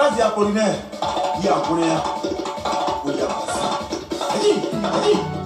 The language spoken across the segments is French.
Vas-y, Apollinaire. Il y a Apollinaire. Oui, il y a vas-y.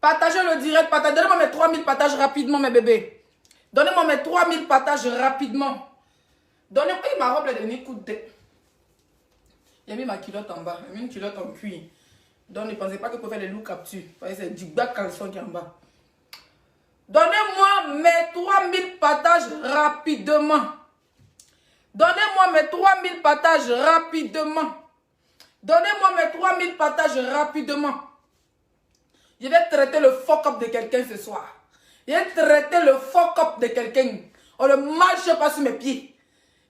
Partagez le direct, donnez-moi mes 3000 partages rapidement, mes bébés. Donnez-moi mes 3000 partages rapidement. Donnez-moi, ma robe est devenue coup de tête. Il a mis ma culotte en bas, il a mis une culotte en cuir. Donc ne pensez pas que vous pouvez faire les loups capture. C'est du bas caleçon qui est en bas. Donnez-moi mes 3000 partages rapidement. Donnez-moi mes 3000 partages rapidement. Donnez-moi mes 3000 partages rapidement. Je vais traiter le fuck-up de quelqu'un ce soir. Je vais traiter le fuck-up de quelqu'un. On ne marche pas sur mes pieds.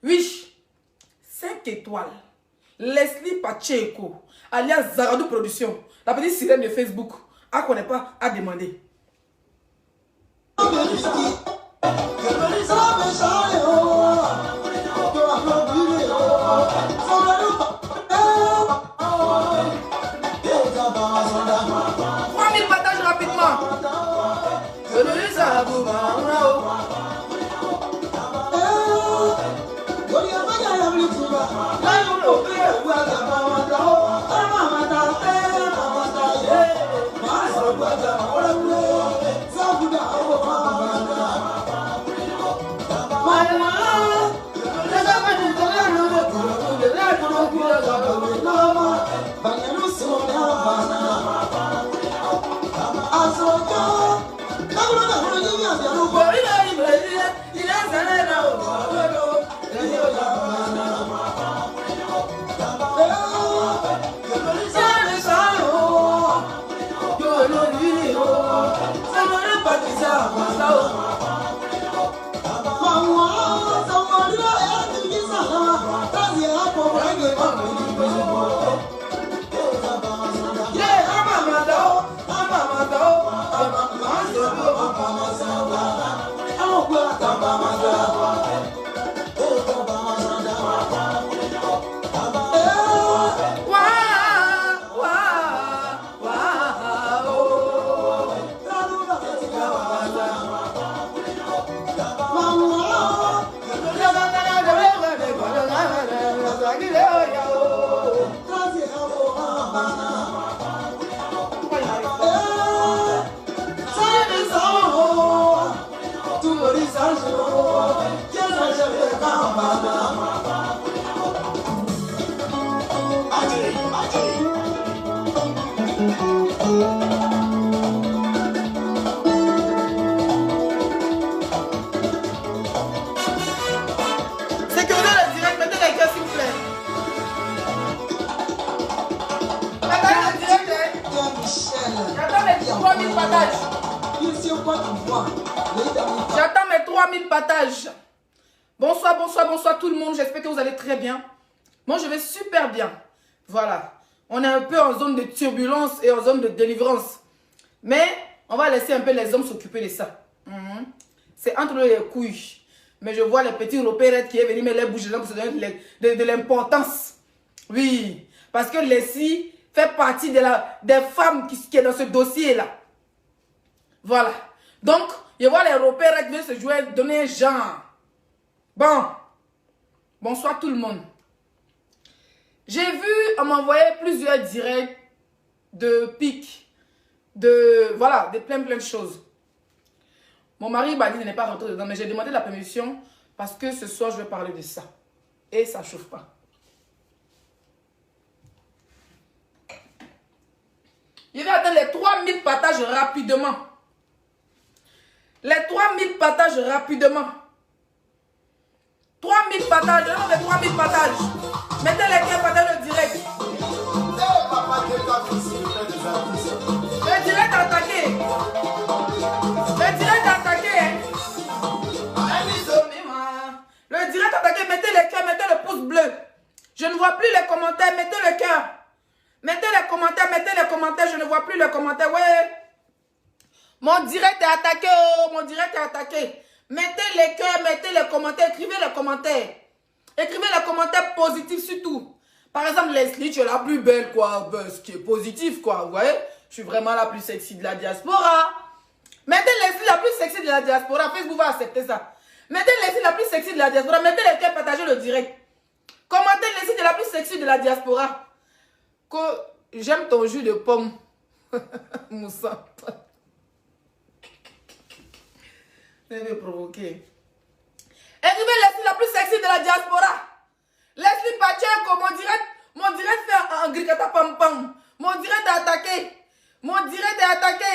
Oui. 5 étoiles. Leslie Pacheco, alias Zaradou Production. La petite sirène de Facebook. À connaît pas, à demander. J'attends mes 3000 partages. Bonsoir, bonsoir, bonsoir tout le monde. J'espère que vous allez très bien. Moi, je vais super bien. Voilà. On est un peu en zone de turbulence et en zone de délivrance. Mais on va laisser un peu les hommes s'occuper de ça. C'est entre les couilles. Mais je vois les petits repérettes qui est venu mettre les bouches dedans pour se donner de l'importance. Oui. Parce que Leslie fait partie des femmes qui est dans ce dossier-là. Voilà. Donc, je vois les repérettes venir se jouer, donner un genre. Bon. Bonsoir tout le monde. J'ai vu, on m'a envoyé plusieurs directs de pics. Voilà, de plein de choses. Mon mari m'a dit de ne pas rentrer dedans, mais j'ai demandé la permission parce que ce soir, je vais parler de ça. Et ça ne chauffe pas. Je vais atteindre les 3000 partages rapidement. Les 3000 partages rapidement. 3000 partages, non mais 3000 partages. Mettez les cœurs, partagez le direct. Le direct attaqué. Le direct attaqué. Le direct attaqué, mettez les cœurs, mettez le pouce bleu. Je ne vois plus les commentaires, mettez le cœur. Mettez les commentaires, je ne vois plus les commentaires. Ouais. Mon direct est attaqué, oh, mon direct est attaqué. Mettez les cœurs, mettez les commentaires, écrivez les commentaires. Écrivez les commentaires positifs surtout. Par exemple, Leslie, tu es la plus belle, quoi. Ben, ce qui est positif, quoi. Vous voyez? Je suis vraiment la plus sexy de la diaspora. Mettez Leslie la plus sexy de la diaspora. Facebook va accepter ça. Mettez Leslie la plus sexy de la diaspora. Mettez les cœurs, partagez le direct. Commentez Leslie de la plus sexy de la diaspora. J'aime ton jus de pomme. Moussa. Je vais me provoquer. Écrivez Leslie la plus sexy de la diaspora. Leslie Pacheco, mon direct fait un gricata pam pam. Mon direct est attaqué. Mon direct est attaqué.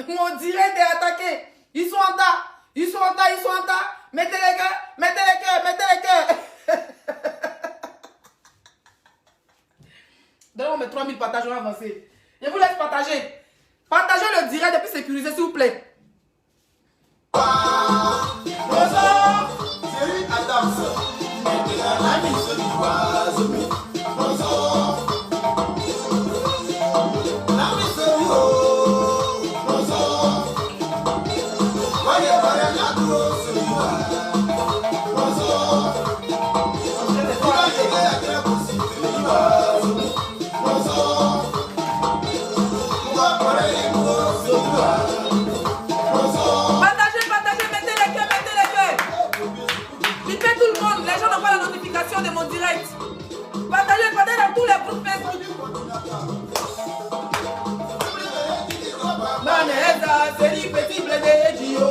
Mon direct est attaqué. Ils sont en tas. Ils sont en tas, ils sont en tas. Mettez les cœurs, mettez les cœurs, mettez les cœurs. Donnez-moi mes 3000 partages, on va avancer. Je vous laisse partager. Partagez le direct et puis sécurisez, s'il vous plaît. Bonsoir, Thierry Adams. La mise du oiseau. Bonsoir. La mise du haut. Bonsoir. Voyez, la grosse joie. Bonsoir. Voyez, la possible du oiseau. Bonsoir. Voyez, les grosses joies. De mon direct. Partagez dans tous les groupes Facebook. Maneza, c'est du petit blé de Dio.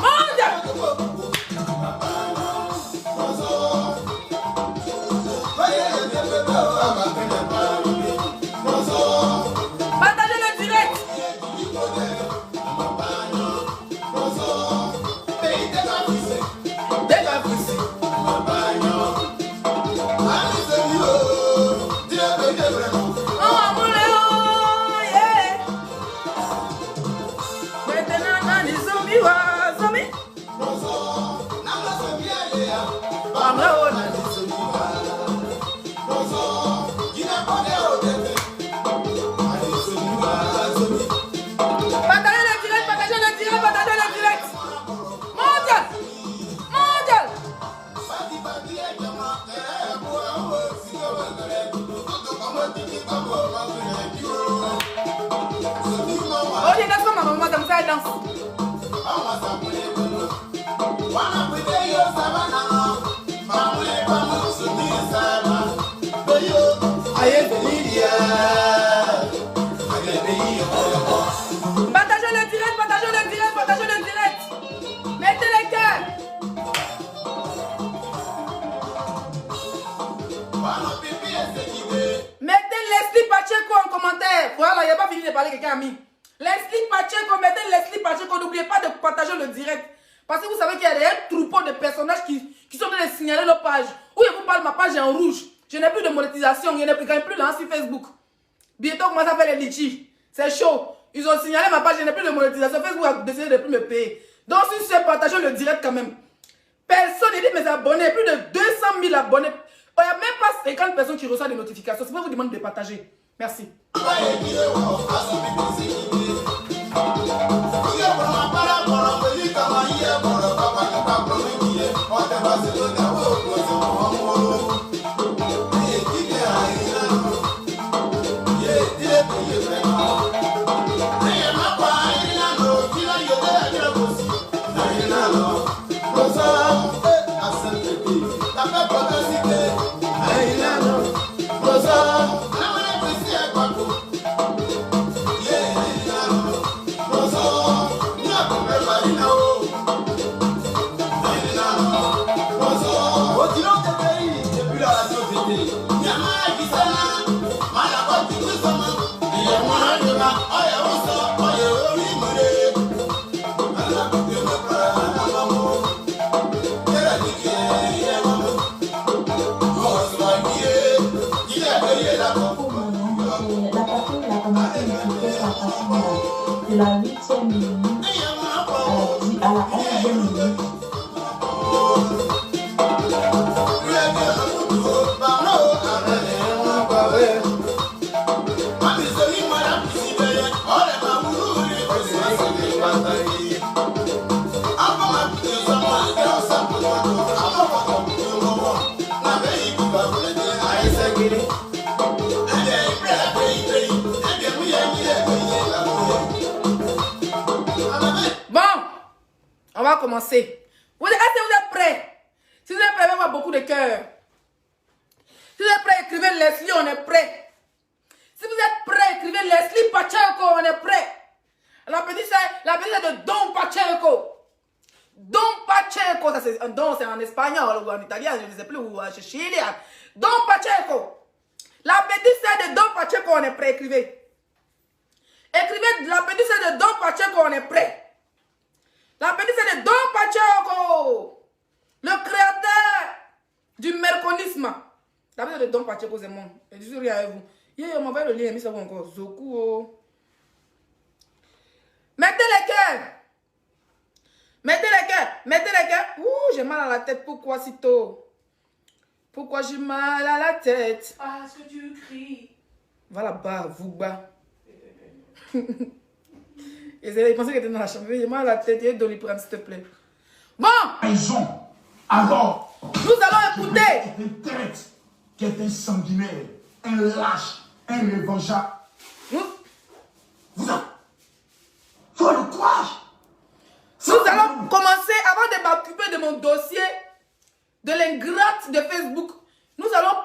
Mange! de parler, quelqu'un a mis. Leslie Pacheco, mettez Leslie Pacheco, n'oubliez pas de partager le direct. Parce que vous savez qu'il y a des troupeaux de personnages qui sont en train de signaler nos pages. Où je vous parle, ma page est en rouge. Je n'ai plus de monétisation, je n'ai plus là sur Facebook. Bientôt, on commence à faire les litchis. C'est chaud. Ils ont signalé ma page, je n'ai plus de monétisation. Facebook a décidé de ne plus me payer. Donc, si c'est partagé le direct quand même. Personne n'est dit mes abonnés, plus de 200 000 abonnés. Il n'y a même pas 50 personnes qui reçoivent des notifications. C'est pour ça que je vous demande de partager. Merci. De la 8e minute à la 11e minute. On va commencer. Est-ce que vous êtes prêts? Si vous êtes prêts, avoir beaucoup de cœur. Si vous êtes prêts, écrivez Leslie, on est prêt. Si vous êtes prêts, écrivez Leslie Pacheco, on est prêt. La petite c'est de Don Pacheco. Don Pacheco, ça c'est un don, c'est en espagnol ou en italien, je ne sais plus, ou en chilien. Don Pacheco. La petite c'est de Don Pacheco, on est prêt, écrivez. Écrivez la petite c'est de Don Pacheco, on est prêt. La petite c'est de Don Pacheco, le créateur du merconisme. La petite de Don Pacheco, c'est moi. Je dis rien avec vous. On m'envoie le lien, mais ça va encore. Zoku. Mettez les cœurs. Mettez les cœurs. Mettez les cœurs. Ouh, j'ai mal à la tête. Pourquoi si tôt? Pourquoi j'ai mal à la tête? Parce que tu cries. Va là-bas, vous bas. Ils pensaient qu'elle était dans la chambre. J'ai mal à la tête. Et Dolly, prendre, s'il te plaît. Bon. Raison. Alors. Nous allons écouter. Une tête qui est un sanguinaire, un lâche, un revanchard. Vous avez le courage. Nous allons commencer, avant de m'occuper de mon dossier de l'ingrate de Facebook. Nous allons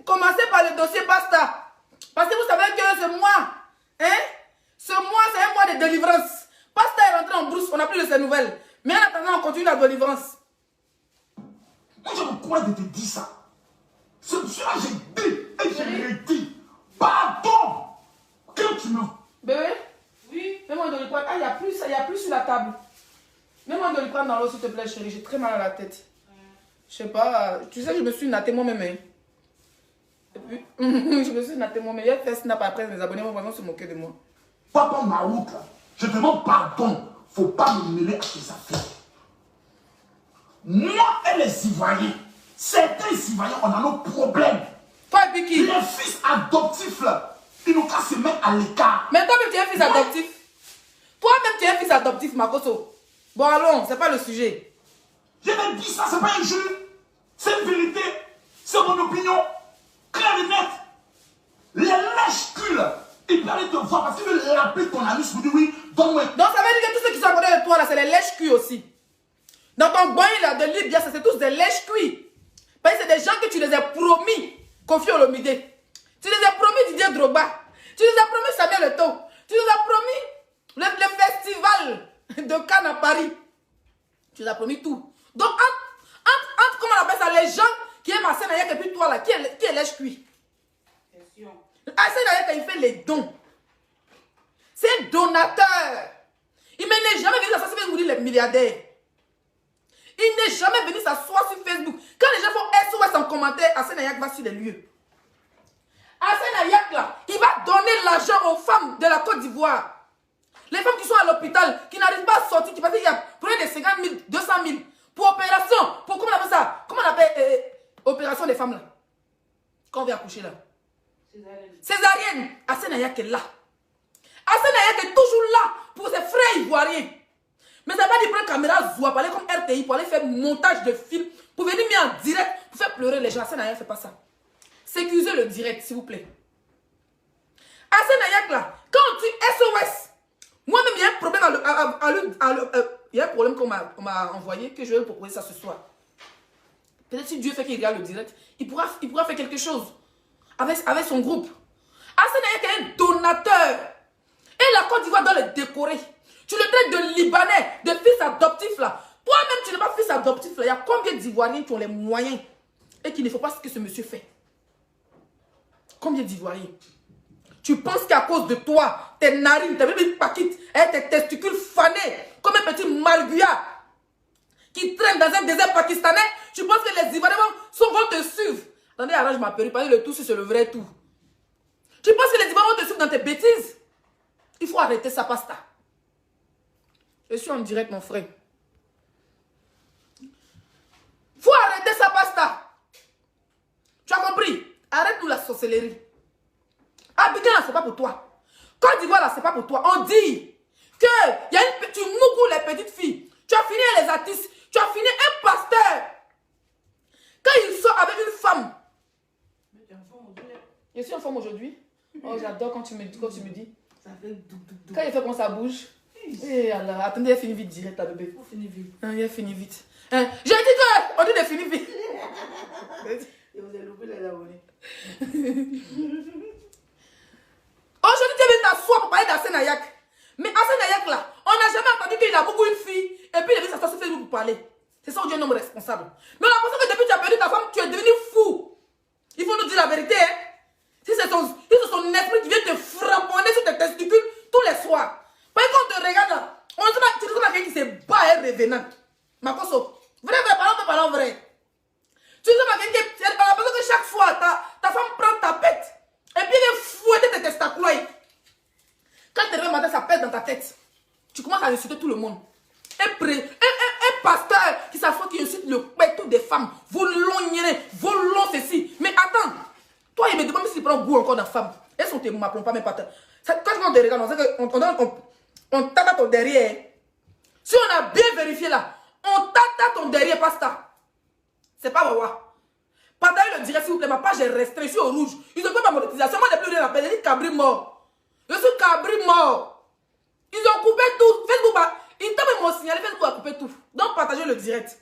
commencer par le dossier Basta. Parce que vous savez que ce mois, ce mois, c'est un mois de délivrance. Basta est rentré en brousse, on n'a plus de ses nouvelles. Mais en attendant, on continue la délivrance. Moi, j'ai le courage de te dire ça. Ce là j'ai dit et j'ai redit. Pardon. Que tu me... Bébé? Oui. Mets-moi un doliprane. Ah, il n'y a plus sur la table. Mets-moi un doliprane dans l'eau, s'il te plaît, chérie. J'ai très mal à la tête. Je sais pas. Tu sais, je me suis natté moi-même. Et puis, je me suis natté moi-même. J'ai fait snap après, mes abonnés vont se moquer de moi. Papa, ma route, là. Je te demande pardon. Faut pas me mêler à tes affaires. Moi et les Ivoiriens, certains Ivoiriens, on a nos problèmes. Toi et puis qui? Les fils adoptifs, là, ils n'ont qu'à se mettre à l'écart. Mais toi-même, tu es un fils adoptif. Toi-même, tu es un fils adoptif, Makoso. Bon, allons, c'est pas le sujet. Je vais dire ça, c'est pas un jeu. C'est une vérité. C'est mon opinion. Claire et nette. Les lèches-culs, là, ils allaient te voir parce qu'ils veulent l'appeler ton ami. Je vous dis oui, donne-moi. Donc, ça veut dire que tous ceux qui sont à côté de toi, là, c'est les lèches-cuits aussi. Dans ton boy, là, de Libya, c'est tous des lèches-cuits. Parce que c'est des gens que tu les as promis, Kofi Olomide. Tu les as promis Didier Drogba. Tu les as promis Samuel Eto'o. Tu les as promis le festival de Cannes à Paris. Tu les as promis tout. Donc, entre comment on appelle ça, les gens qui aiment Arsène Ayek et puis toi là, qui est lèche-cuit? Ah, Arsène Ayek, il fait les dons. C'est un donateur. Il n'est jamais venu s'asseoir sur Facebook, les milliardaires. Il n'est jamais venu s'asseoir sur Facebook. Quand les gens font SOS en commentaire, Hassan Ayak va sur les lieux. Hassan Ayak, là, il va donner l'argent aux femmes de la Côte d'Ivoire. Les femmes qui sont à l'hôpital, qui n'arrivent pas à sortir, qui pensent qu'il y a près de 50 000, 200 000 pour opération. Pour, comment on appelle ça? Comment on appelle opération des femmes là? Quand on vient accoucher là. Césarienne. Hassan Ayak est là. Hassan Ayak est toujours là pour ses frères ivoiriens. Mais ça va dire prendre caméra zoua, pour aller comme RTI, pour aller faire montage de film, pour venir mis en direct, pour faire pleurer les gens. Hassan Ayak ne fait pas ça. Sécurisez le direct, s'il vous plaît. Hassan Ayak là, quand on dit SOS, moi-même, il y a un problème il y a un problème qu'on m'a envoyé, que je vais vous proposer ça ce soir. Peut-être si Dieu fait qu'il regarde le direct, il pourra faire quelque chose avec son groupe. Hassan Ayak est un donateur. Et la Côte d'Ivoire doit le décorer. Tu le traites de Libanais, de fils adoptif là. Toi-même, tu n'es pas fils adoptif là. Il y a combien d'Ivoiriens qui ont les moyens et qui ne font pas ce que ce monsieur fait? Combien d'Ivoiriens? Tu penses qu'à cause de toi, tes narines, tes bébés paquites, et tes testicules fanés, comme un petit marguya qui traîne dans un désert pakistanais, tu penses que les Ivoiriens vont te suivre? Attendez, arrange ma perruque, parce que le tout, c'est le vrai tout. Tu penses que les Ivoiriens vont te suivre dans tes bêtises? Il faut arrêter ça, pasta. Je suis en direct, mon frère. Il faut arrêter ça, pasta. Tu as compris? Arrête-nous la sorcellerie. Abidjan, là, c'est pas pour toi. Côte d'Ivoire, là, c'est pas pour toi. On dit que tu mougou les petites filles. Tu as fini les artistes. Tu as fini un pasteur. Quand il sort avec une femme. Je suis en forme aujourd'hui. Oh, j'adore quand tu me dis. Ça fait douk. Quand il fait comme ça bouge. Eh alors, attendez, il a fini vite direct, la bébé. On finit vite. Il a fini vite. J'ai dit qu'on dit de finir vite. Et vous avez loupé les abonnés. Aujourd'hui, tu es venu t'asseoir pour parler d'Hassan Ayak. Mais Hassan Ayak, là, on n'a jamais entendu qu'il a beaucoup une fille et puis il est venu s'asseoir sur Facebook pour parler. C'est ça, on dit un homme responsable. Mais on a l'impression que depuis que tu as perdu ta femme, tu es devenu fou. Il faut nous dire la vérité, hein. Si c'est son esprit qui vient te framponner sur tes testicules tous les soirs. Parce que quand on te regarde là, on dit que tu es quelqu'un qui se bat et revenant. Ma coso, vrai, parlons vrai. Tu dis quelqu'un qui a l'impression que chaque fois, ta femme prend ta pète et puis elle fouette tes testacules. Quand tu te réveilles matin, ça pète dans ta tête. Tu commences à insulter tout le monde. Un pasteur qui s'assoit, qui insulte le pète des femmes. Volons ceci. Mais attends, toi, il me demande si tu prends goût encore dans la femme. Est-ce qu'on ne m'appelle pas mes patins? Quand on te regarde, on tape ton derrière. Si on a bien vérifié là, on tape ton derrière, pasta. C'est pas wawa. Partagez le direct, s'il vous plaît. Ma page est restreinte. Je suis au rouge. Ils ont fait ma monétisation. Moi, je n'ai plus rien à payer. J'ai dit cabri mort. Je suis cabri mort. Ils ont coupé tout. Facebook, ils t'ont même signalé. Facebook a coupé tout. Donc, partagez le direct.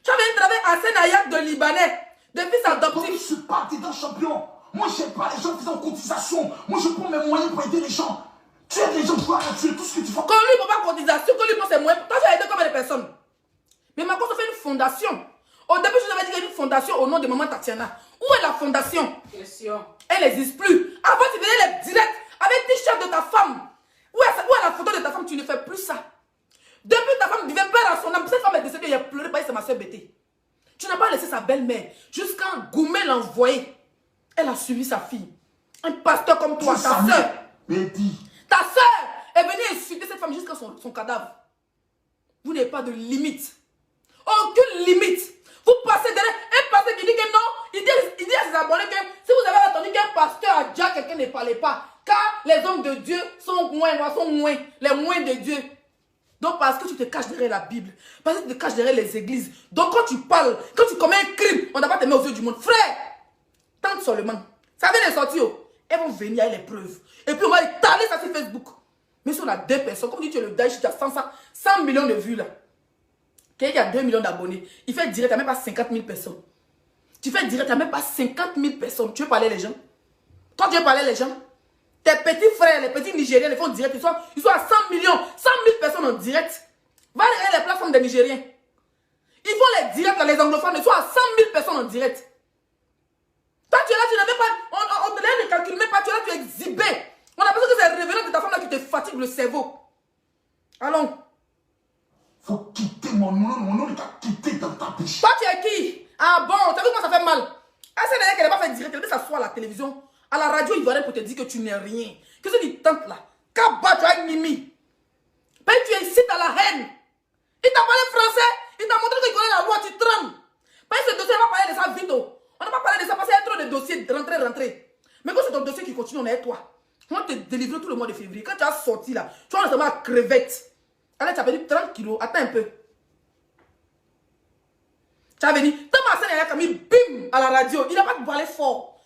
Tu avais travaillé à Hassan Ayak de Libanais, de fils adoptifs. Je ne suis pas dedans champion. Moi, je n'aime pas les gens qui sont en cotisation. Moi, je prends mes moyens pour aider les gens. Tu aides les gens pour tuer tout ce que tu fais. Quand lui ne prend pas cotisation, quand lui prend ses moyens, toi, tu as aidé combien de personnes? Mais ma cause fait une fondation. Au début, je vous avais dit qu'il y a une fondation au nom de Maman Tatiana. Où est la fondation? Question. Elle n'existe plus. Avant, tu faisais les directs avec tes chefs de ta femme. Où est la photo de ta femme? Tu ne fais plus ça. Depuis ta femme devait perdre à son âme. Cette femme est décédée, elle a pleuré parce que c'est ma soeur Bété. Tu n'as pas laissé sa belle-mère jusqu'à Goumé l'envoyer. Elle a suivi sa fille. Un pasteur comme toi, ta soeur. Bété. Ta soeur est venue insulter cette femme jusqu'à son cadavre. Vous n'avez pas de limite. Aucune limite. Vous passez derrière un pasteur qui dit que non. Il dit à ses abonnés que si vous avez entendu qu'un pasteur a dit à quelqu'un ne parlait pas. Car les hommes de Dieu sont moins les moins de Dieu. Donc parce que tu te caches derrière la Bible, parce que tu te caches derrière les églises. Donc quand tu parles, quand tu commets un crime, on n'a pas t'aimer aux yeux du monde. Frère, tente seulement. Ça vient de sortir. Elles vont venir avec les preuves. Et puis on va étaler ça sur Facebook. Mais si on a 2 personnes, comme dit tu es le Daesh, tu as 100 millions de vues là. Quelqu'un qui a 2 millions d'abonnés, il fait direct, tu n'as même pas 50 000 personnes. Tu fais direct, tu n'as même pas 50 000 personnes. Tu veux parler les gens? Toi tu veux parler les gens? Tes petits frères, les petits Nigériens, les font direct. Ils sont à 100 millions, 100 000 personnes en direct. Va regarder les plateformes des Nigériens. Ils font les directs, les anglophones, ils sont à 100 000 personnes en direct. Toi, tu es là, tu n'avais pas... On ne calcule même pas, tu es là, tu es exhibé. On a besoin que c'est révélant de ta femme là qui te fatigue le cerveau. Allons. Faut quitter mon nom est à quitter dans ta bouche. Toi, tu es qui? Ah bon, t'as vu comment ça fait mal? Ah, c'est d'ailleurs qu'elle n'a pas fait direct, elle veut s'asseoir à la télévision, à la radio ivoirienne pour te dire que tu n'es rien. Que c'est du tente là? Kaba, tu as Mimi. Ben, tu es ici à la haine. Il t'a parlé français, il t'a montré qu'il connaît la loi, tu trembles. Ben, ce dossier, on va parler de ça vite. On n'a pas parlé de ça parce qu'il y a trop de dossiers, rentrer. Mais quand c'est ton dossier qui continue, on est avec toi. On va te délivrer tout le mois de février. Quand tu as sorti là, tu vas recevoir la crevette. Allez, tu as perdu 30 kilos. Attends un peu. Tu as venu. Thomas Hassan a mis bim à la radio. Il n'a pas parlé fort.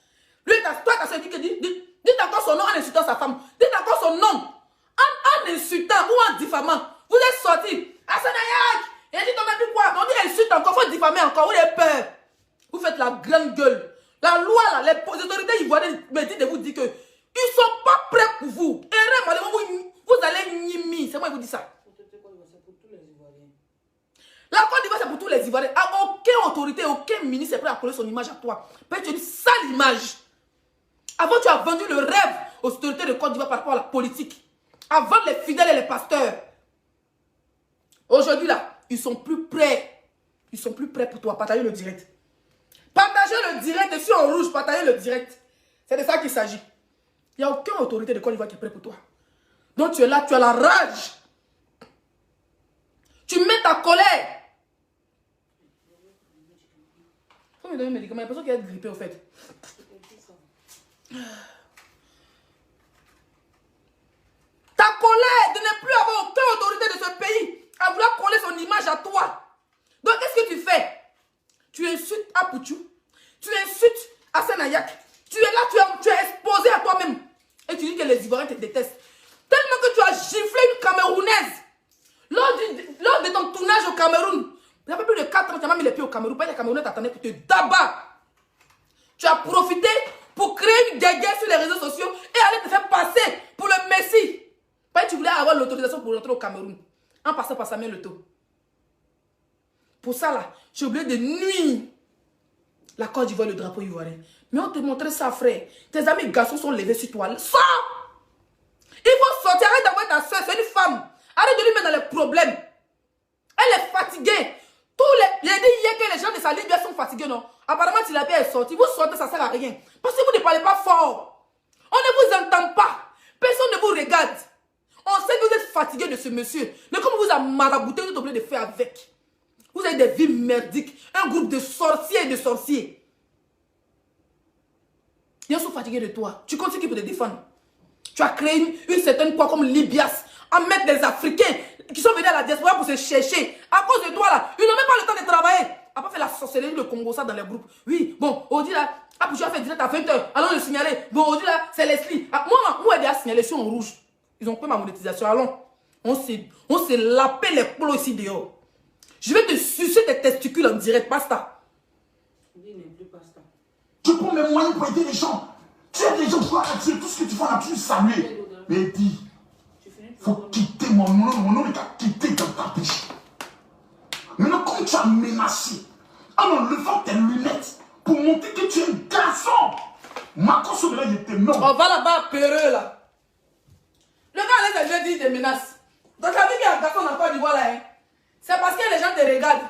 Lui, toi, tu as dit que dites encore son nom en insultant sa femme. Dites encore son nom en insultant ou en diffamant. Vous êtes sorti. Hassan Ayak. Il a dit, non, mais quoi? On dit insulte encore, il faut diffamer encore. Vous avez peur. Vous faites la grande gueule. La loi, là, les autorités ivoiriennes me disent de vous dire que ils ne sont pas prêts pour vous. Et vous allez nimi. C'est moi qui vous dis ça. La Côte d'Ivoire, c'est pour tous les Ivoiriens. Aucune autorité, aucun ministre n'est prêt à coller son image à toi. Parce que tu dis ça l'image. Avant, tu as vendu le rêve aux autorités de Côte d'Ivoire par rapport à la politique. Avant les fidèles et les pasteurs. Aujourd'hui, là, ils sont plus prêts. Ils sont plus prêts pour toi. Partagez le direct. Partagez le direct. Et sur en rouge, partagez le direct. C'est de ça qu'il s'agit. Il n'y a aucune autorité de Côte d'Ivoire qui est prête pour toi. Donc tu es là, tu as la rage. Tu mets ta colère. Faut me donner un médicament. Il y a personne qui est grippé au fait. Ta colère de ne plus avoir aucune autorité de ce pays à vouloir coller son image à toi. Donc qu'est-ce que tu fais? Tu insultes Apouchou. Tu insultes Hassan Ayak. Tu es là, tu es exposé à toi-même. Et tu dis que les Ivoiriens te détestent. Tellement que tu as giflé une Camerounaise. Lors de ton tournage au Cameroun, il y a plus de 4 ans, tu as même mis les pieds au Cameroun. Pas les Camerounais t'attendaient pour te dabat. Tu as profité pour créer une guerre sur les réseaux sociaux et aller te faire passer pour le Messie. Pas que tu voulais avoir l'autorisation pour rentrer au Cameroun. En passant par Samuel Eto'o. Pour ça là, j'ai oublié de nuire la Côte d'Ivoire et le drapeau ivoirien. Mais on te montrait ça, frère. Tes amis garçons sont levés sur toi. Ça! Il faut sortir, arrête d'avoir ta soeur, c'est une femme. Arrête de lui mettre dans les problèmes. Elle est fatiguée. Il a dit hier que les gens de sa Libye sont fatigués, non? Apparemment, si la paix est sortie, vous sortez, ça ne sert à rien. Parce que vous ne parlez pas fort. On ne vous entend pas. Personne ne vous regarde. On sait que vous êtes fatigué de ce monsieur. Mais comme vous a marabouté, vous êtes obligé de faire avec. Vous avez des vies merdiques. Un groupe de sorciers et de sorciers. Ils sont fatigués de toi. Tu continues pour te défendre. Tu as créé une certaine quoi comme Libias. À mettre des Africains qui sont venus à la diaspora pour se chercher. À cause de toi là, ils n'ont même pas le temps de travailler. À part faire la sorcellerie, le Congo, ça dans les groupes. Oui, bon, on dit là, puis tu as fait direct à 20h. Allons le signaler. Bon, on dit là, c'est Leslie. Ah, moi, elle a signalé sur en rouge. Ils ont pris ma monétisation. Allons. On s'est lapé les plots ici dehors. Je vais te sucer tes testicules en direct, basta. Tu prends mes moyens pour aider les gens. Tu aides les gens pour attirer tout ce que tu fais, on a pu saluer. Mais dis, faut quitter mon nom est à quitter dans ta bouche. Maintenant, comme tu as menacé, en enlevant tes lunettes, pour montrer que tu es un garçon, ma console là, il était non. On va là-bas peureux là. Le gars là, il dit des menaces. Donc, ça dit qu'il y a un garçon en Côte d'Ivoire là, hein. C'est parce que les gens te regardent.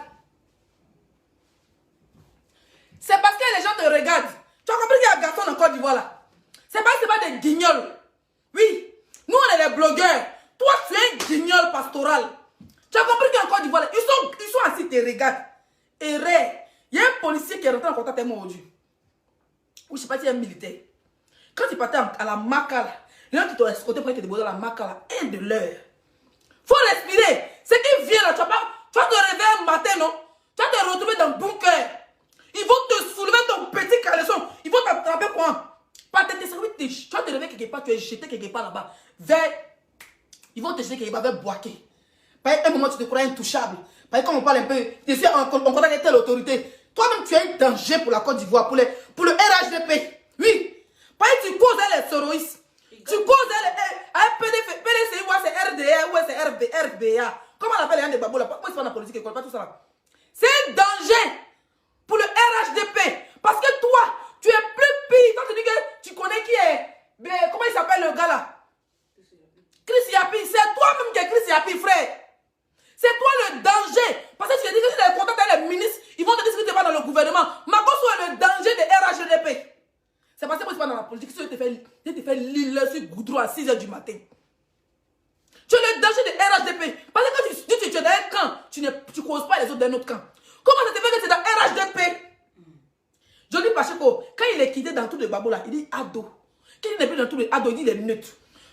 C'est parce que les gens te regardent. Tu as compris qu'il y a un garçon en Côte d'Ivoire là. C'est parce que ce n'est pas des guignols. Oui, nous on est des blogueurs. Toi tu es un guignol pastoral. Tu as compris qu'en Côte d'Ivoire, ils sont assis, te regardent. Et ré, il y a un policier qui est rentré en contact avec moi aujourd'hui. Ou je ne sais pas si c'est un militaire. Quand il partait à la Maca, les gens qui t'ont escorté pour te déposer à la Maca, un de l'heure. Faut respirer. C'est qui vient là, tu vas te réveiller un matin, non? Tu vas te retrouver dans le bunker. Ils vont te soulever ton petit caleçon. Ils vont t'attraper quoi? Pas tes services, tu vas te réveiller quelque part, tu es jeté quelque part là-bas. Ils vont te jeter quelque part vers Boaké. Par un moment, tu te crois intouchable. Par comme on parle un peu, tu sais, on contact avec telle autorité. Toi-même, tu es un danger pour la Côte d'Ivoire, pour le RHDP. Oui. Par tu causes les terroristes. Tu causes PDCI, ou c'est RDA, ou c'est RBA. Comment on appelle les gens de Babou là? Pourquoi ils sont dans la politique, ils ne connaissent pas tout ça là? C'est un danger pour le RHDP. Parce que toi, tu es plus pire. Quand tu dis que tu connais qui est... Comment il s'appelle le gars là? Chris Yapi. C'est toi-même qui es Chris Yapi, frère. C'est toi le danger. Parce que tu as dit que si tu es contact avec les ministres, ils vont te dire que tu n'es pas dans le gouvernement. Makosso est le danger de RHDP. C'est parce que moi, je suis pas dans la politique. Si je te fais l'île sur Goudron à 6 h du matin. Tu es le danger de RHDP. Parce que quand tu dis que tu es dans un camp, tu ne causes pas les autres d'un autre camp. Comment ça te fait que tu es dans RHDP? Johnny Pacheco, quand il est quitté dans tout le babou là, il dit ado. Quand il n'est plus dans tout le ado, il dit il est neutre.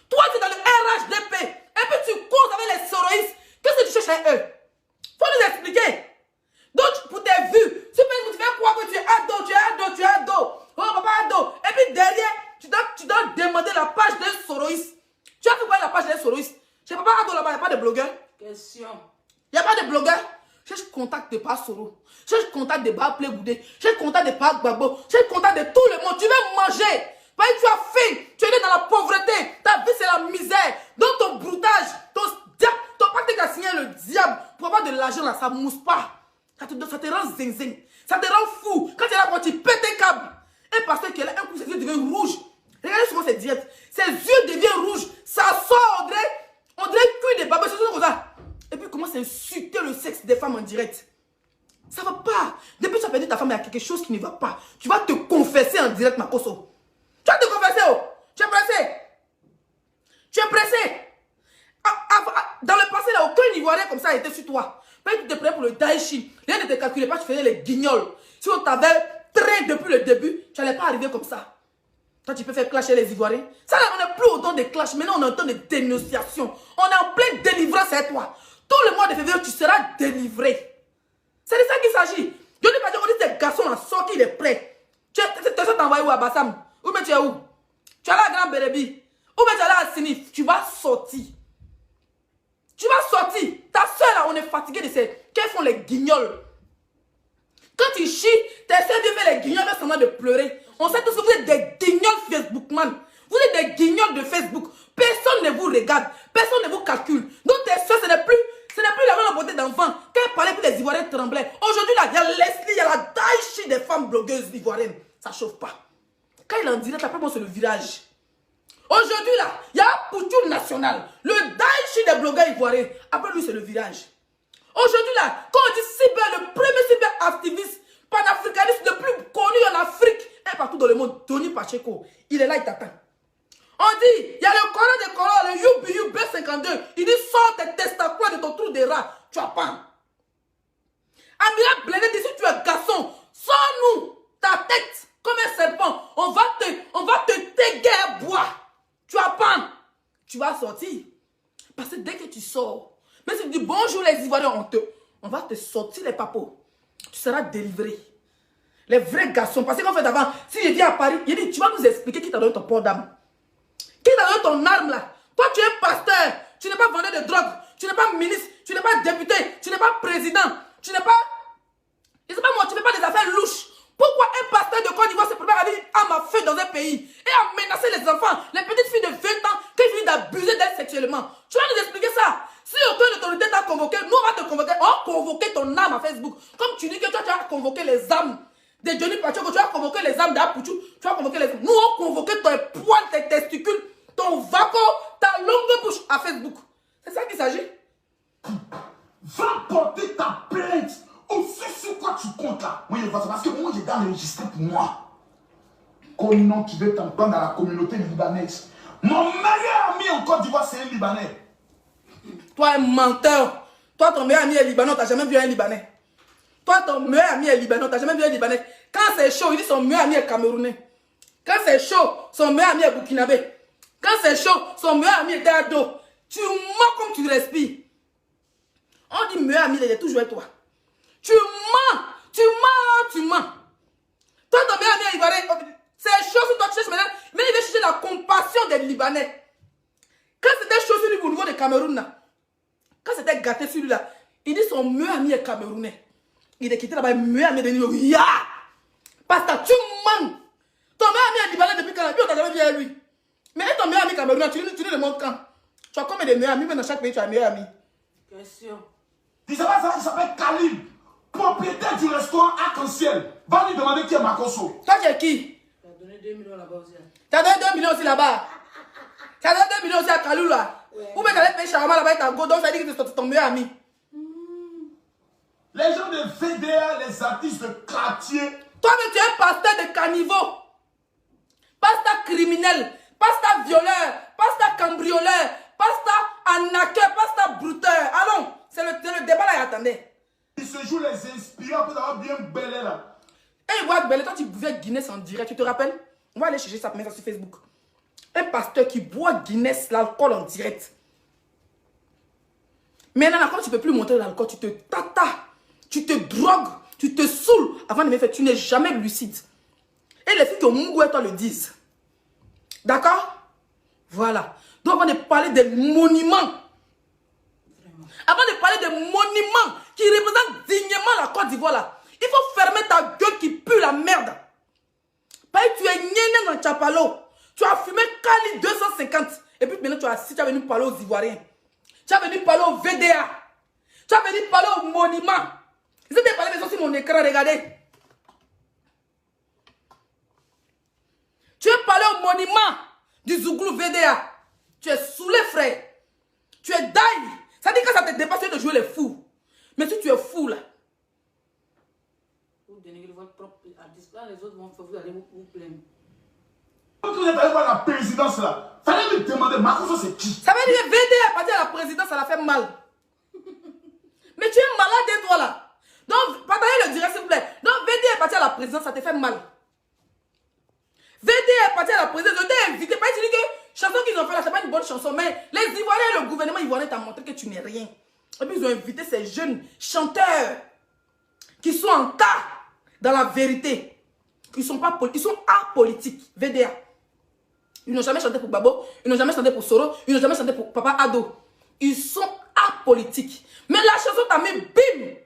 Toi, tu es dans le RHDP. Et puis tu causes avec les soroïstes. Qu'est-ce que tu cherches à eux? Faut nous expliquer. Donc, pour tes vues, tu fais croire que tu es ado, tu es ado, tu es ado. Oh, papa ado. Et puis derrière, tu dois demander la page d'un soroïste. Tu as fait quoi la page d'un soroïste? Chez papa ado là-bas, il n'y a pas de blogueur. Question. Il n'y a pas de blogueur. Cherche contact de pas Soro. Cherche contact de pas Plégoudé. Cherche contact de pas Gbagbo. Cherche contact de tout le monde. Tu veux manger. Parce que tu as faim. Tu es né dans la pauvreté. Ta vie c'est la misère. Donc ton broutage, ton pacte qui a signé le diable pour avoir de l'argent là, ça ne mousse pas. Ça te rend zinzin. Ça te rend fou. Quand tu es là, quand tu pètes tes câbles. Un pasteur qui est là, un coup ses yeux deviennent rouges. Regardez souvent cette diète. Ses yeux deviennent rouges. Ça sort, on dirait cuit des babes. C'est comme ça. Et puis commence à insulter le sexe des femmes en direct. Ça va pas. Depuis que tu as perdu ta femme, il y a quelque chose qui ne va pas. Tu vas te confesser en direct, Makosso. Tu vas te confesser, oh. Tu es pressé. Tu es pressé. Dans le passé, là, aucun Ivoirien comme ça a été sur toi. Mais tu te prenais pour le Daeshi. Rien ne te calculait pas, tu faisais les guignols. Si on t'avait traité depuis le début, tu n'allais pas arriver comme ça. Toi, tu peux faire clasher les Ivoiriens. Ça, là, on n'est plus autant de clash. Maintenant, on est en temps de dénonciation. On est en pleine délivrance avec toi. Tout le mois de février, tu seras délivré. C'est de ça qu'il s'agit. Je ne dis pas que ces garçons là sortent, il est prêt. Tu es envoyé où à Bassam? Ou bien tu es où? Tu es là à Grand Bérébi? Ou bien tu es là à Sinif? Tu vas sortir. Tu vas sortir. Ta soeur là, on est fatigué de ces... Qu'elles font les guignols. Quand tu chies, tes soeurs viennent faire les guignols avec semblant de pleurer. On sait tous que vous êtes des guignols Facebookman. Vous êtes des guignols de Facebook. Personne ne vous regarde. Personne ne vous calcule. Donc tes soeurs, ce n'est plus la même beauté d'enfant. Quand elle parlait, puis les Ivoiriens tremblaient. Aujourd'hui, là, il y a Leslie, il y a la Daeshi des femmes blogueuses ivoiriennes. Ça ne chauffe pas. Quand il est en direct, après moi, c'est le virage. Aujourd'hui, là, il y a un Poutou national. Le Daeshi des blogueurs ivoiriens. Après lui, c'est le virage. Aujourd'hui, là, quand on dit cyber, le premier cyber-activiste panafricaniste le plus connu en Afrique et partout dans le monde, Tony Pacheco, il est là, il t'attend. On dit, il y a le Coran des Corans, le UBU B52. Il dit, sors tes testacois de ton trou de rat. Tu as pas. Amira Blenet dit, si tu es garçon, sors-nous ta tête comme un serpent. On va te téguer à bois. Tu as pas. Tu vas sortir. Parce que dès que tu sors, même si tu dis bonjour les Ivoiriens, on va te sortir les papos. Tu seras délivré. Les vrais garçons. Parce qu'en fait, avant, si je viens à Paris, il dit, tu vas nous expliquer qui t'a donné ton port d'âme. Qui t'a donné ton arme là? Toi, tu es pasteur. Tu n'es pas vendeur de drogue. Tu n'es pas ministre. Tu n'es pas député. Tu n'es pas président. Tu n'es pas... Je ne sais pas moi, tu ne fais pas des affaires louches. Pourquoi un pasteur de Côte d'Ivoire se prépare à vivre à ma feu dans un pays et à menacer les enfants, les petites filles de 20 ans qui finissent d'abuser d'elles sexuellement? Tu vas nous expliquer ça. Si aucune autorité t'a convoqué, nous on va te convoquer. On va convoquer ton âme à Facebook. Comme tu dis que toi tu as convoqué les âmes de Johnny Pacheco, tu as convoqué les âmes d'Apouchou, tu as convoqué les âmes. Nous on convoqué ton poil, tes testicules, ton vaco, ta longue bouche à Facebook. C'est ça qu'il s'agit. Va porter ta plainte. Aussi sur quoi tu comptes là. Moi je vois ça parce que moi j'ai enregistré pour moi. Comment tu veux t'entendre dans la communauté libanaise? Mon meilleur ami en Côte d'Ivoire c'est un Libanais. Toi un menteur. Toi ton meilleur ami est Libanais, t'as jamais vu un Libanais. Toi ton meilleur ami est Libanais, t'as jamais vu un Libanais. Quand c'est chaud, il dit son meilleur ami est Camerounais. Quand c'est chaud, son meilleur ami est Burkinabé. Quand c'est chaud, son meilleur ami est Dado. Tu mens comme tu respires. On dit meilleur ami, il est toujours avec toi. Tu mens, tu mens, tu mens. Toi, ton meilleur ami ivoirien, c'est chaud sur toi, tu cherches maintenant. Mais il veut chercher la compassion des Libanais. Quand c'était chaud sur lui au niveau de Cameroun, là, quand c'était gâté sur lui, là, il dit son meilleur ami est Camerounais. Il est quitté là-bas, meilleur ami de New York. Ya! Parce que tu mens. Ton meilleur ami est Libanais depuis quand? Puis on t'a jamais vu avec lui. Mais ton meilleur ami Camerounais, tu ne le montres quand? Tu as combien de meilleurs amis? Mais dans chaque pays, tu as un meilleur ami. Question. Tu sais pas ça, il s'appelle Khalil. propriétaire du restaurant Arc-en-Ciel, va lui demander qui est Makosso. Toi, tu es qui? Tu as donné 2 millions là-bas aussi. Tu as donné 2 millions aussi là-bas. Tu as donné 2 millions aussi à Kalou là. Ouais. Ou bien tu allais payer Charama là-bas et ta go, donc ça dit que c'est ton meilleur ami. Les gens de VDA, les artistes de quartier. Toi, mais tu es pasteur de caniveau. Pasteur criminel. Pasteur violeur. Pasteur cambrioleur. Pasteur arnaqueur. Pasteur brouteur. Allons, c'est le débat là, attendez. Ils se jouent les inspirants pour avoir bien belé là. Et Wad Belé, toi tu buvais Guinness en direct, tu te rappelles? On va aller chercher ça, mettre ça sur Facebook. Un pasteur qui boit Guinness, l'alcool en direct. Maintenant, quand tu ne peux plus monter l'alcool, tu te tatas, tu te drogues, tu te saoules avant de me faire. Tu n'es jamais lucide. Et les filles qui ont Mungu et toi le disent. D'accord? Voilà. Donc, avant de parler des monuments, avant de parler des monuments qui représentent dignement la Côte d'Ivoire là, il faut fermer ta gueule qui pue la merde. Parce que tu es né dans Tchapalo. Tu as fumé Kali 250. Et puis maintenant tu as venu parler aux Ivoiriens. Tu as venu parler au VDA. Tu as venu parler au monument. Ils étaient parlé mais sur mon écran, regardez. Tu es parlé au monument du Zouglou VDA. Tu es saoulé, frère. Tu es dingue. Ça dit que ça te dépasse de jouer les fous. Mais si tu es fou là, Vous donnez votre propre artiste. Là, les autres vont faire vous aller vous plaindre. Quand vous êtes allé voir la présidence là, fallait me demander Makosso c'est qui? ça veut dire que VDA à partir de la présidence, ça l'a fait mal. Mais tu es malade, toi là. Donc, partagez le direct, s'il vous plaît. Donc, VDA à partir de la présidence, ça te fait mal. VDA à partir de la présidence, je t'ai invité. Pas dire que chanson qu'ils ont fait là, c'est pas une bonne chanson. Mais les Ivoiriens, le gouvernement ivoirien t'a montré que tu n'es rien. Et puis, ils ont invité ces jeunes chanteurs qui sont en tas dans la vérité. Ils sont apolitiques. VDA. Ils n'ont jamais chanté pour Babo, ils n'ont jamais chanté pour Soro, ils n'ont jamais chanté pour Papa Ado. Ils sont apolitiques. Mais la chanson t'a mis bim.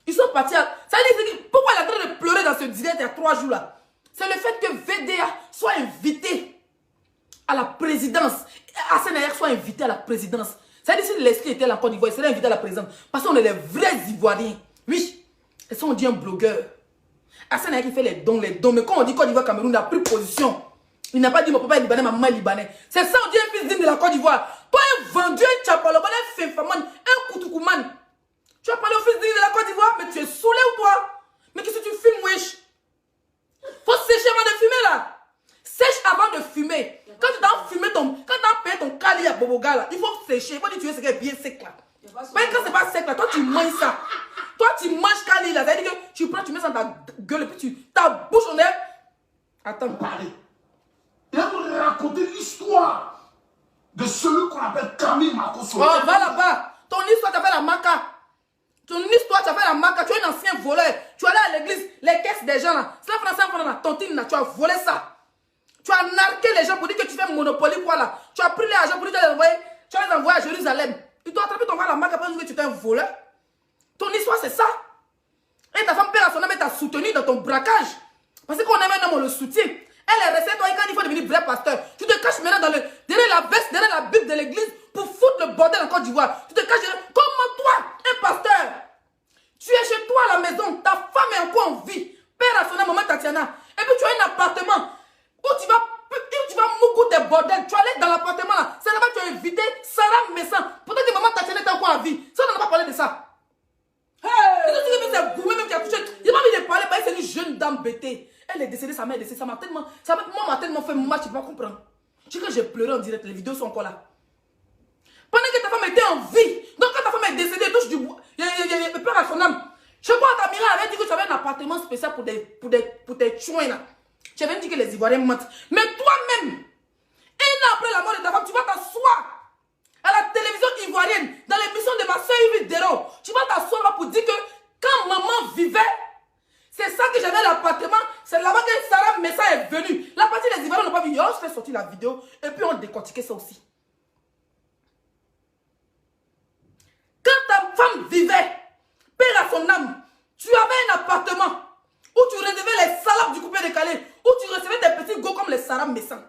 Ils sont partis à... Ça veut dire pourquoi elle est en train de pleurer dans ce direct il y a 3 jours là? C'est le fait que VDA soit invité à la présidence. Hassan Ayer soit invité à la présidence. Ça veut dire si l'esprit était là en Côte d'Ivoire, il serait invité à la présidence. Parce qu'on est les vrais Ivoiriens. Oui. Et ça on dit un blogueur. Hassan Ayer qui fait les dons. Mais quand on dit Côte d'Ivoire, Cameroun, il a pris position. Il n'a pas dit mon papa est libanais, ma maman est libanais. C'est ça on dit un fils digne de la Côte d'Ivoire. Toi un vendu, un tchapaloban, un finfaman, un koutoukouman. Tu as parlé au fils digne de la Côte d'Ivoire, mais tu es saoulé ou toi? Mais qu'est-ce que tu fumes, wesh? Faut sécher avant de fumer là. Sèche avant de fumer. Quand tu as fumé quand tu as payé ton cali à Boboga là, il faut sécher. Il faut dire que tu veux ce qui est bien sec là. Mais quand c'est pas sec là, toi tu manges ça. Toi tu manges cali là. C'est-à-dire que tu prends, tu mets ça dans ta gueule et puis ta bouche en air. Attends. Parler. Il va vous raconter l'histoire de celui qu'on appelle Camille Makosso. Oh, va là-bas. Ton histoire, tu as fait la maca. Ton histoire, tu as fait la maca. Tu es un ancien voleur. Tu es allé à l'église, les caisses des gens là. C'est la France, la tontine là. Tu as volé ça. Tu as narqué les gens pour dire que tu fais monopoly quoi là. Tu as pris les agents pour dire que tu as les envoyé à Jérusalem. Ils t'ont attrapé ton frère la maca après que tu étais un voleur. Ton histoire, c'est ça. Et ta femme père à son âme t'a soutenu dans ton braquage. Parce qu'on aime un homme, on le soutient. Elle est restée, toi, quand il faut devenir vrai pasteur. Tu te caches maintenant derrière la veste, derrière la Bible de l'église pour foutre le bordel en Côte d'Ivoire. Tu te caches derrière. Comment toi, un pasteur, tu es chez toi à la maison, ta femme est encore en vie, père à son âme, maman Tatiana, et puis tu as un appartement où tu vas moucou tes bordels. Tu allais dans l'appartement là, c'est là-bas que tu as invité Sarah Messan. Peut-être que maman Tatiana est encore en vie. Ça, on n'a pas parlé de ça. Hey! C'est gourmet même qui a touché. Il m'a mis de parler, parce que c'est une jeune dame bêtée. Elle est décédée, sa mère est décédée. Moi, m'a tellement fait mal, tu ne peux pas comprendre. Tu sais que j'ai pleuré en direct, les vidéos sont encore là. Pendant que ta femme était en vie, donc quand ta femme est décédée, elle touche du bois, il y a peur à son âme. Je crois que ta mère avait dit que tu avais un appartement spécial pour tes chouins là. Tu avais dit que les Ivoiriens mentent. Mais toi-même, un an après la mort de ta femme, tu vas t'asseoir à la télévision ivoirienne, dans l'émission de ma soeur Yves Dero. Tu vas t'asseoir là pour dire que quand maman vivait, c'est ça que j'avais l'appartement. C'est là-bas que Sarah Messa est venue. La partie des Ivoiriens n'ont pas vu. Je fais sortir la vidéo et puis on décortiquait ça aussi. Quand ta femme vivait, père à son âme, tu avais un appartement où tu recevais les salades du coupé décalé, où tu recevais des petits go comme les Sarah Messa.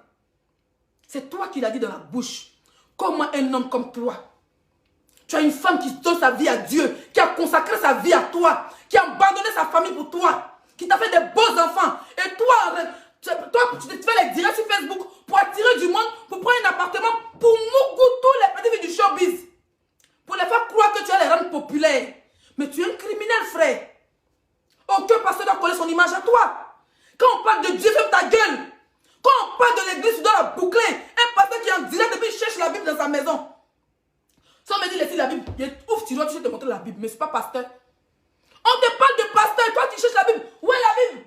C'est toi qui l'as dit dans la bouche. Comment un homme comme toi, Tu as une femme qui donne sa vie à Dieu, qui a consacré sa vie à toi, qui a abandonné sa famille pour toi, qui t'a fait des beaux enfants. Et toi, tu fais les directs sur Facebook pour attirer du monde, pour prendre un appartement, pour mougou tous les petits filles du showbiz. Pour les faire croire que tu vas les rendre populaires. Mais tu es un criminel, frère. Aucun pasteur doit coller son image à toi. Quand on parle de Dieu, ferme ta gueule. Quand on parle de l'église, tu dois la boucler. Un pasteur qui est en direct et puis il cherche la Bible dans sa maison. Si on me dit laissez la Bible, ouf, tu dois te montrer la Bible, mais ce n'est pas pasteur. On te parle de pasteur, toi tu cherches la Bible. Où est la Bible?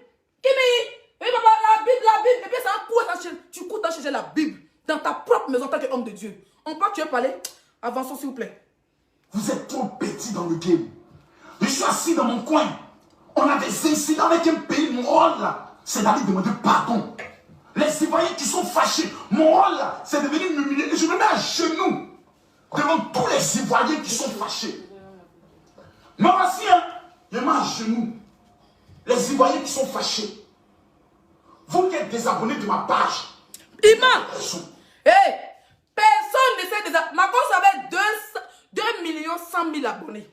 Oui, papa, la Bible. Et puis c'est un coup, tu cours à chercher la Bible dans ta propre maison en tant qu'homme de Dieu. On parle, tu veux parler? Avançons s'il vous plaît. Vous êtes trop petits dans le game. Je suis assis dans mon coin. On a des incidents avec un pays. Mon rôle là, c'est d'aller demander pardon. Les Ivoiriens qui sont fâchés, mon rôle là, c'est de venir m'humilier. Et je me mets à genoux devant tous les Ivoiriens qui sont fâchés. Mais voici, hein, je me mets à genoux. Les Ivoiriens qui sont fâchés. Vous qui êtes désabonnés de ma page. Ima! Hey, personne ne s'est désabonné. Ma cause avait 2 100 000 abonnés.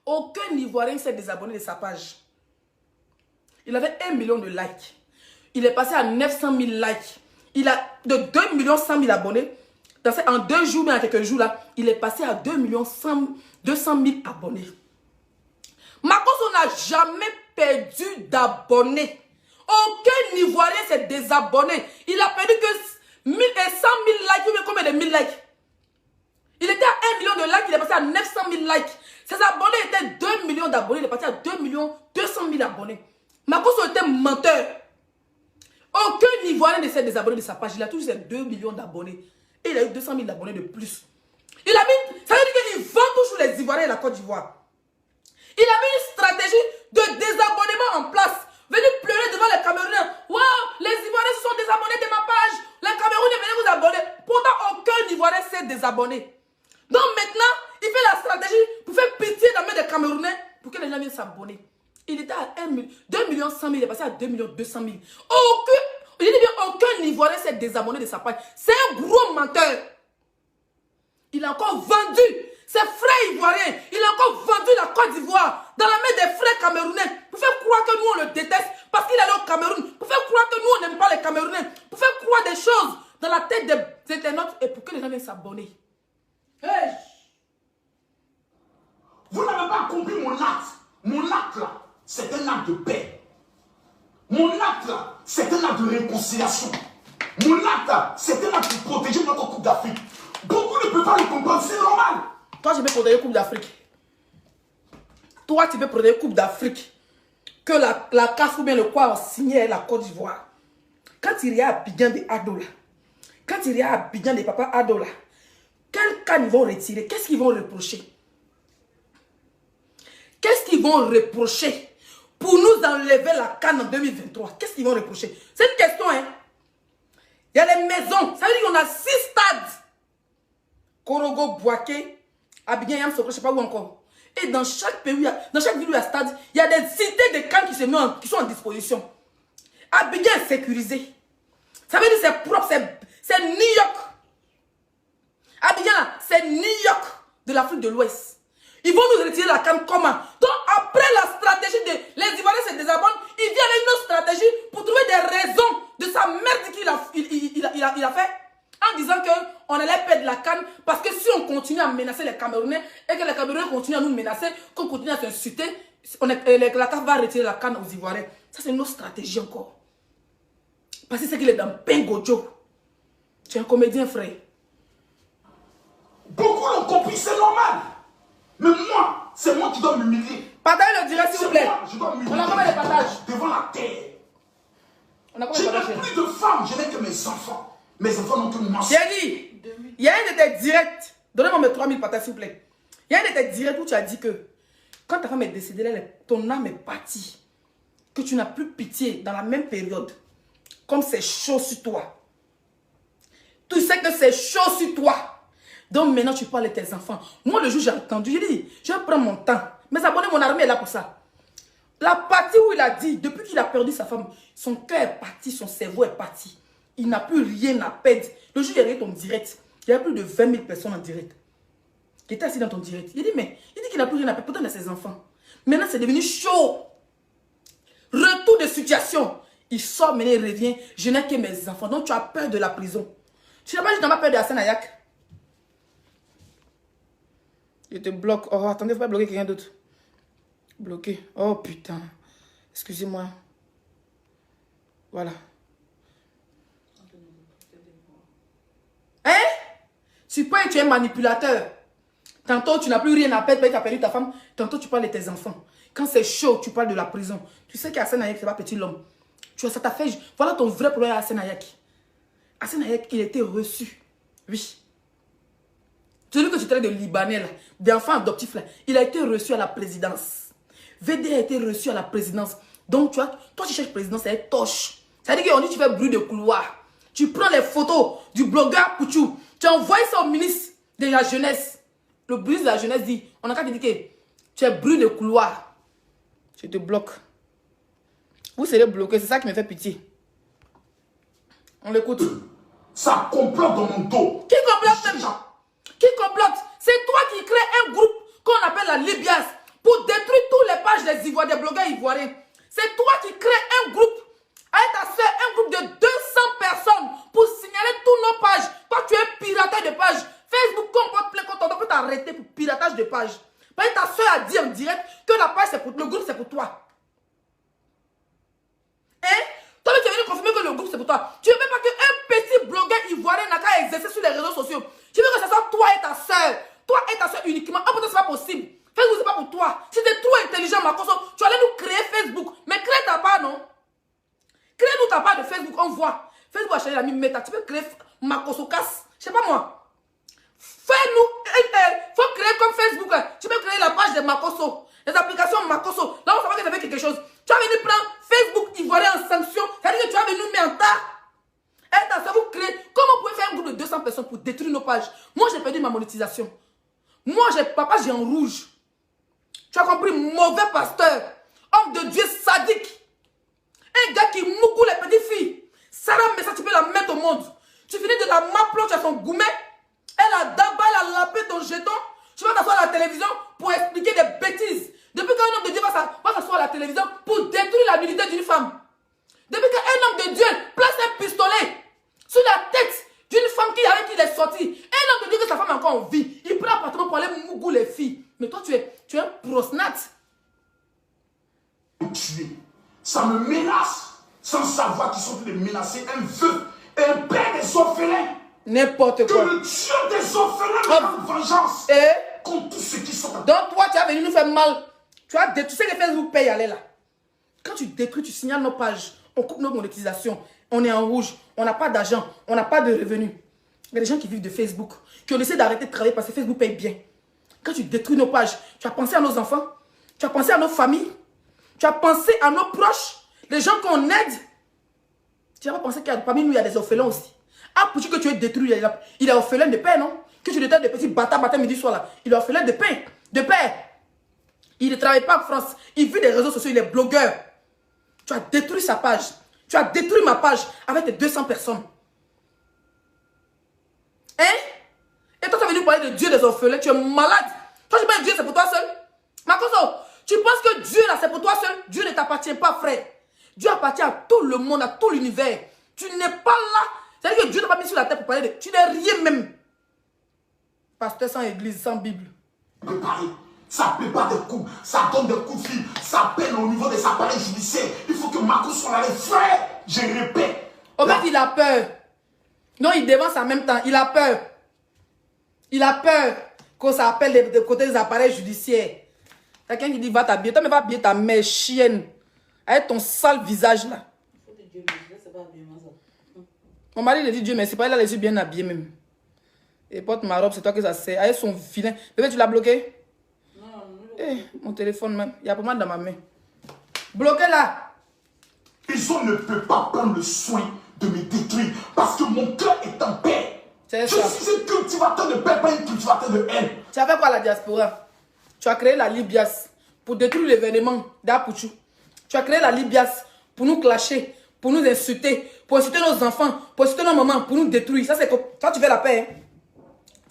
Aucun Ivoirien s'est désabonné de sa page. Il avait 1 million de likes. Il est passé à 900 000 likes. Il a de 2 100 000 abonnés. En 2 jours, mais en quelques jours là, il est passé à 2 200 000 abonnés. Marcos, on n'a jamais perdu d'abonnés. Aucun Ivoirien s'est désabonné. Il a perdu que 100 000 likes. Ou combien de 1000 likes? Il était à 1 million de likes, il est passé à 900 000 likes. Ses abonnés étaient 2 millions d'abonnés, il est passé à 2 200 000 abonnés. Marcos était menteur. Aucun Ivoirien ne s'est désabonné de sa page. Il a toujours ses 2 millions d'abonnés. Et il a eu 200 000 abonnés de plus. Il a mis, ça veut dire qu'il vend toujours les Ivoiriens et la Côte d'Ivoire. Il a mis une stratégie de désabonnement en place. Venez pleurer devant les Camerounais. Waouh, les Ivoiriens se sont désabonnés de ma page. Les Camerounais, venez vous abonner. Pourtant, aucun Ivoirien s'est désabonné. Donc maintenant, il fait la stratégie pour faire pitié dans les mains des Camerounais pour que les gens viennent s'abonner. Il était à 2 100 000, il est passé à 2 200 000. Aucun Ivoirien s'est désabonné de sa page. C'est un gros menteur. Il a encore vendu ses frères ivoiriens. Il a encore vendu la Côte d'Ivoire dans la main des frères camerounais pour faire croire que nous on le déteste parce qu'il allait au Cameroun. Pour faire croire que nous on n'aime pas les Camerounais. Pour faire croire des choses dans la tête des internautes et pour que les gens viennent s'abonner. Hey. Vous n'avez pas compris mon acte. Mon acte là, c'est un acte de paix. Mon acte là, c'est un acte de réconciliation. Mon acte là, c'est un acte de protéger notre Coupe d'Afrique. Beaucoup ne peuvent pas le comprendre, c'est normal. Toi, je vais protéger la Coupe d'Afrique. Toi, tu veux protéger la Coupe d'Afrique. Que la CAF ou bien le quoi a signé la Côte d'Ivoire. Quand il y a Abidjan de Adola, quand il y a Abidjan de Papa Adola, quel cas ils vont retirer? Qu'est-ce qu'ils vont reprocher? Qu'est-ce qu'ils vont reprocher pour nous enlever la canne en 2023? Qu'est-ce qu'ils vont reprocher? C'est une question, hein? Il y a les maisons. Ça veut dire qu'on a 6 stades. Korogo, Bouaké, Abidjan, Yamsokro, je ne sais pas où encore. Et dans chaque pays, dans chaque ville où il y a stade, il y a des cités de cannes qui sont en disposition. Abidjan est sécurisé. Ça veut dire que c'est propre, c'est New York. Abidjan, c'est New York de l'Afrique de l'Ouest. Ils vont nous retirer la canne comment? Donc après la stratégie de les Ivoiriens se désabonnent, il vient avec une autre stratégie pour trouver des raisons de sa merde qu'il a fait. En disant qu'on allait perdre la canne parce que si on continue à menacer les Camerounais et que les Camerounais continuent à nous menacer, qu'on continue à s'insulter, la CAF va retirer la canne aux Ivoiriens. Ça, c'est une autre stratégie encore. Parce que c'est qu'il est dans Pengojo. Tu es un comédien, frère. Beaucoup l'ont compris, c'est normal. Mais moi, c'est moi qui dois m'humilier. Partagez le direct, s'il vous plaît. Je dois m'humilier. On a combien de partages? Devant la terre. On a combien Je de partages? n'ai plus de femmes, je n'ai que mes enfants. Mes enfants n'ont que moi. Thierry, il y a un de tes directs. Donnez-moi mes 3000 partages, s'il vous plaît. Il y a un de tes directs où tu as dit que quand ta femme est décédée, ton âme est partie. Que tu n'as plus pitié dans la même période. Comme c'est chaud sur toi. Tu sais que c'est chaud sur toi. Donc maintenant, tu parles de tes enfants. Moi, le jour où j'ai entendu, j'ai dit, je vais prendre mon temps. Mes abonnés, mon armée est là pour ça. La partie où il a dit, depuis qu'il a perdu sa femme, son cœur est parti, son cerveau est parti. Il n'a plus rien à perdre. Le jour où il y a ton direct, il y a plus de 20 000 personnes en direct. qui était assis dans ton direct. Il dit, mais il dit qu'il n'a plus rien à faire. Pourtant, il a ses enfants. Maintenant, c'est devenu chaud. Retour de situation. Il sort, maintenant, il revient. Je n'ai que mes enfants. Donc, tu as peur de la prison. Tu n'as pas juste peur de Hassan Ayak. Je te bloque. Oh, attendez, il ne faut pas bloquer quelqu'un d'autre. Bloqué. Oh, putain. Excusez-moi. Voilà. Hein? Tu peux être un manipulateur. Tantôt, tu n'as plus rien à perdre, tu as perdu ta femme. Tantôt, tu parles de tes enfants. Quand c'est chaud, tu parles de la prison. Tu sais qu'Hassan Ayak, ce n'est pas petit l'homme. Tu vois, ça t'a fait... Voilà ton vrai problème à Hassan Ayak. Hassan Ayak, il a été reçu. Oui. Celui que tu traites de Libanais, là, d'enfant adoptif, là, il a été reçu à la présidence. VD a été reçu à la présidence. Donc, tu vois, toi, tu cherches présidence, c'est torche. Ça veut dire qu'on dit que tu fais bruit de couloir. Tu prends les photos du blogueur Pouchou. Tu envoies ça au ministre de la jeunesse. Le ministre de la jeunesse dit, on a qu'à te dire que tu es bruit de couloir. Je te bloque. Vous serez bloqué, c'est ça qui me fait pitié. On l'écoute. Ça complote dans mon dos. Qui complote même? Qui complote? C'est toi qui crée un groupe qu'on appelle la Libias pour détruire toutes les pages des Ivoiriens, des blogueurs ivoiriens. C'est toi qui crée un groupe avec ta soeur, un groupe de 200 personnes pour signaler toutes nos pages. Toi, tu es pirateur de pages. Facebook comporte plein compte, on peut t'arrêter pour piratage de pages. Parce que ta soeur a dit en direct que la page, c'est pour le groupe, c'est pour toi. Hein? Toi, tu es venu confirmer que le groupe, c'est pour toi. Tu ne veux pas qu'un petit blogueur ivoirien n'a qu'à exercer sur les réseaux sociaux. Tu veux que ce soit toi et ta soeur. Toi et ta soeur uniquement. Ah, peut-être ce n'est pas possible. Facebook, ce n'est pas pour toi. Si tu es trop intelligent, Makoso, tu allais nous créer Facebook. Mais crée ta part, non? Crée-nous ta part de Facebook, on voit. Facebook a changé la mime méta. Tu peux créer Makoso Casse. Je sais pas moi. Fais-nous. Faut créer comme Facebook. Tu peux créer la page de Makoso. Les applications Makoso. Là, on saura que tu as fait quelque chose. Tu vas venir prendre Facebook ivoirien en sanction. C'est-à-dire que tu vas venir nous mettre en tas. Et dans ça, vous créez. Comment vous pouvez faire un groupe de 200 personnes pour détruire nos pages? Moi, j'ai perdu ma monétisation. Moi, papa, j'ai en rouge. Tu as compris? Mauvais pasteur. Homme de Dieu sadique. Un gars qui moukou les petites filles. Sarah, mais ça, tu peux la mettre au monde. Tu finis de la maplo, tu as son gourmet. Elle a d'abord, elle a lapé ton jeton. Tu vas t'asseoir à la télévision pour expliquer des bêtises. Depuis qu'un homme de Dieu va s'asseoir à la télévision pour détruire la nudité d'une femme. Depuis qu'un homme de Dieu place un pistolet sur la tête d'une femme avec qui il est sorti. Un homme de Dieu que sa femme est encore en vie. Il prend l'appartement pour aller mougou les filles. Mais toi, tu es un prosnate. Ça me menace sans savoir qu'ils sont en train de menacer un veuf et un père des orphelins. N'importe quoi. Que le Dieu des orphelins me rende vengeance contre tous ceux qui sont... Donc toi, tu as venu nous faire mal. Tu as détruit, tu sais que Facebook paye aller là. Quand tu détruis, tu signales nos pages. On coupe nos monétisations. On est en rouge. On n'a pas d'argent. On n'a pas de revenus. Il y a des gens qui vivent de Facebook, qui ont décidé d'arrêter de travailler parce que Facebook paye bien. Quand tu détruis nos pages, tu as pensé à nos enfants. Tu as pensé à nos familles. Tu as pensé à nos proches. Les gens qu'on aide. Tu n'as pas pensé qu'il y a parmi nous, il y a des orphelins aussi. Ah, pour que tu es détruit, il est orphelin de pain, non? Que tu détruis des petits bâtards matin, midi, soir là. Il est orphelin de pain, de père. Il ne travaille pas en France. Il vit des réseaux sociaux, il est blogueur. Tu as détruit sa page. Tu as détruit ma page avec tes 200 personnes. Hein? Et toi, tu es venu parler de Dieu des orphelins. Tu es malade. Toi, tu penses que Dieu, c'est pour toi seul? Makoso, tu penses que Dieu, là, c'est pour toi seul? Dieu ne t'appartient pas, frère. Dieu appartient à tout le monde, à tout l'univers. Tu n'es pas là. C'est-à-dire que Dieu n'a pas mis sur la tête pour parler de... Tu n'es rien même. Pasteur sans église, sans Bible. Préparé. Ça prépare des coups. Ça donne des coups de fil. Ça peine au niveau des appareils judiciaires. Il faut que Marcos soit là. Les frères, je répète. Au fait, il a peur. Non, il dévance en même temps. Il a peur. Il a peur qu'on s'appelle des côtés des appareils judiciaires. Quelqu'un qui dit va t'habiller. Toi, mais va habiller ta mère chienne. Avec ton sale visage là. Mon mari lui dit Dieu merci, pas il a les yeux bien habillés même. Et porte ma robe, c'est toi que ça sert. Avec son vilain. Bébé, tu l'as bloqué? Non, mon téléphone même. Il y a pas mal dans ma main. Bloqué là. Ils ne peuvent pas prendre le soin de me détruire parce que mon cœur est en paix. Je suis un cultivateur de paix, pas un cultivateur de haine. Tu as fait quoi à la diaspora? Tu as créé la Libias pour détruire l'événement d'Apouchou. Tu as créé la Libias pour nous clasher, pour nous insulter, pour insulter nos enfants, pour insulter nos mamans, pour nous détruire. Ça, c'est comme... Toi, tu fais la paix. Hein?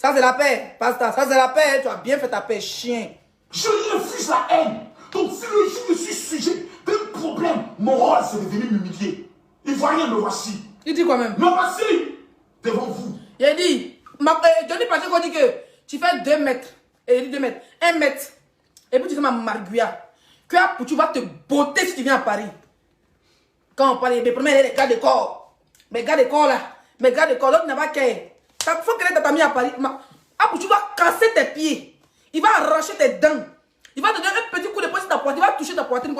Ça, c'est la paix, pasteur. Ça, c'est la paix. Tu as bien fait ta paix, chien. Je refuse la haine. Donc, si le jour où je suis sujet d'un problème, mon rôle, c'est de venir m'humilier. Il voit rien, me voici. Il dit quoi même? Me voici devant vous. Il dit, Johnny Pacheco dit que tu fais 2 mètres. Et il dit 2 mètres. 1 mètre. Et puis tu fais ma marguia. Tu vas te botter si tu viens à Paris. Quand on parle des premiers, les gars de corps. Mes gars de corps là. Mes gars de corps, l'autre n'a pas qu'à. Il faut que tu mis à Paris. Tu vas casser tes pieds. Il va arracher tes dents. Il va te donner un petit coup de poing sur ta poitrine. Il va toucher ta poitrine.